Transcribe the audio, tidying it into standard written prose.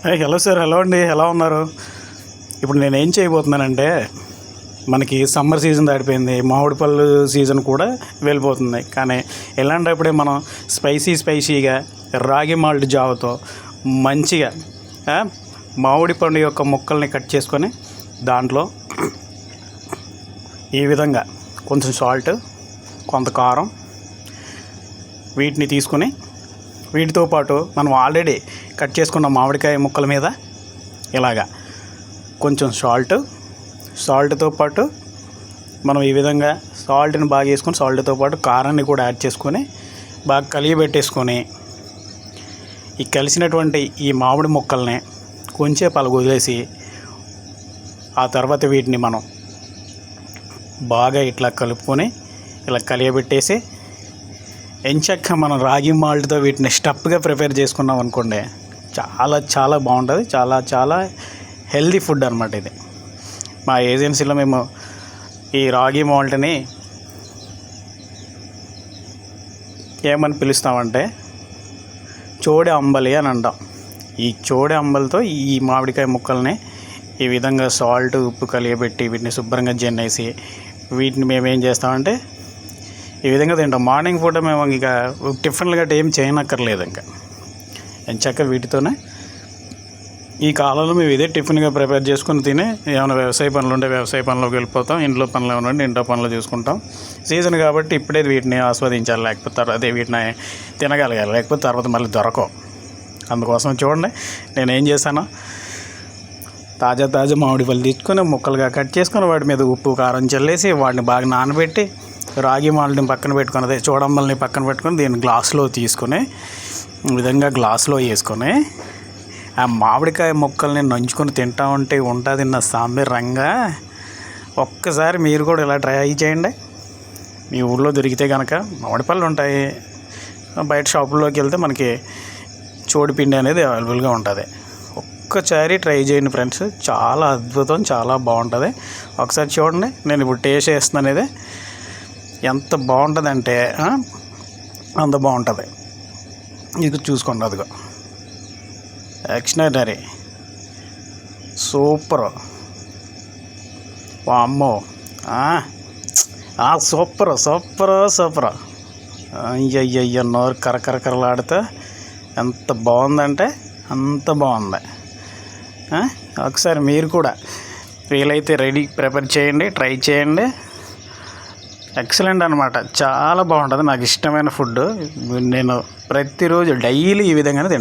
Hello sir, hello అండి, ఎలా ఉన్నారు? ఇప్పుడు నేను ఏం చేయబోతున్నానంటే, మనకి సమ్మర్ సీజన్ దాటిపోయింది, మామిడి పళ్ళు సీజన్ కూడా వెళ్ళిపోతుంది. కానీ ఇలాంటప్పుడే మనం స్పైసీగా రాగి మాల్ట్ జావతో మంచిగా మామిడి పండు యొక్క ముక్కల్ని కట్ చేసుకొని దాంట్లో ఈ విధంగా కొంచెం సాల్ట్, కొంత కారం వీటిని తీసుకొని, వీటితో పాటు మనం ఆల్రెడీ కట్ చేసుకున్న మామిడికాయ ముక్కల మీద ఇలాగా కొంచెం సాల్ట్తో పాటు మనం ఈ విధంగా సాల్ట్ని బాగా వేసుకొని, సాల్ట్తో పాటు కారాన్ని కూడా యాడ్ చేసుకొని బాగా కలియబెట్టేసుకొని, ఈ కలిసినటువంటి ఈ మామిడి ముక్కల్ని కొంచెం వదిలేసి, ఆ తర్వాత వీటిని మనం బాగా ఇట్లా కలుపుకొని ఇలా కలియబెట్టేసి ఎంచక్క మనం రాగి మాల్ట్తో వీటిని స్టఫ్గా ప్రిపేర్ చేసుకున్నాం అనుకోండి, చాలా బాగుంటుంది. చాలా హెల్దీ ఫుడ్ అనమాట ఇది. మా ఏజెన్సీలో మేము ఈ రాగి మాల్ట్ని ఏమని పిలుస్తామంటే చోడె అంబలి అని అంటాం. ఈ చోడె అంబలితో ఈ మామిడికాయ ముక్కల్ని ఈ విధంగా సాల్ట్, ఉప్పు కలియబెట్టి వీటిని శుభ్రంగా జెన్నేసి వీటిని మేము ఏం చేస్తామంటే ఈ విధంగా తింటాం. మార్నింగ్ పూట మేము ఇక టిఫిన్లు గట్రా ఏం చేయనక్కర్లేదు. ఇంకా ఎంచక్క వీటితోనే ఈ కాలంలో మేము ఇదే టిఫిన్గా ప్రిపేర్ చేసుకుని తిని, ఏమైనా వ్యవసాయ పనులు ఉంటే వ్యవసాయ పనులకు వెళ్ళిపోతాం, ఇంట్లో పనులు ఏమైనా ఉంటే ఇంట్లో పనులు చూసుకుంటాం. సీజన్ కాబట్టి ఇప్పుడే వీటిని ఆస్వాదించాలి, లేకపోతే తర్వాత వీటిని తినగలగాలి, లేకపోతే తర్వాత మళ్ళీ దొరకవు. అందుకోసం చూడండి నేను ఏం చేశాను. తాజా మామిడి పళ్ళు తీసుకొని ముక్కలుగా కట్ చేసుకొని వాటి మీద ఉప్పు, కారం చల్లేసి వాటిని బాగా నానబెట్టి రాగి మాల్ట్ని పక్కన పెట్టుకొని, అదే చూడంబల్ని పక్కన పెట్టుకొని దీన్ని గ్లాసులో తీసుకొని ఈ విధంగా గ్లాసులో వేసుకొని ఆ మామిడికాయ ముక్కల్ని నంచుకొని తింటా ఉంటే ఉంటుంది నా సాంబార్ రంగా. ఒక్కసారి మీరు కూడా ఇలా ట్రై చేయండి. మీ ఊళ్ళో దొరికితే కనుక మామిడి పళ్ళు ఉంటాయి, బయట షాపుల్లోకి వెళ్తే మనకి చోడిపిండి అనేది అవైలబుల్గా ఉంటుంది. ఒక్కసారి ట్రై చేయండి ఫ్రెండ్స్, చాలా అద్భుతం, చాలా బాగుంటుంది. ఒకసారి చూడండి, నేను ఇప్పుడు టేస్ట్ చేస్తున్నాను అనేది ఎంత బాగుంటుందంటే అంత బాగుంటుంది. ఇది చూసుకోండి, అదిగో ఎక్స్ట్రాడనరీ, సూపర్, వామ్మో, సూపర్ అయ్యయ్య నోరు కరకరలాడితే ఎంత బాగుందంటే అంత బాగుంది. ఒకసారి మీరు కూడా వీలైతే ప్రిపేర్ చేయండి, ట్రై చేయండి. ఎక్సలెంట్ అనమాట, చాలా బాగుంటుంది. నాకు ఇష్టమైన ఫుడ్. నేను ప్రతిరోజు డైలీ ఈ విధంగానే తింటాను.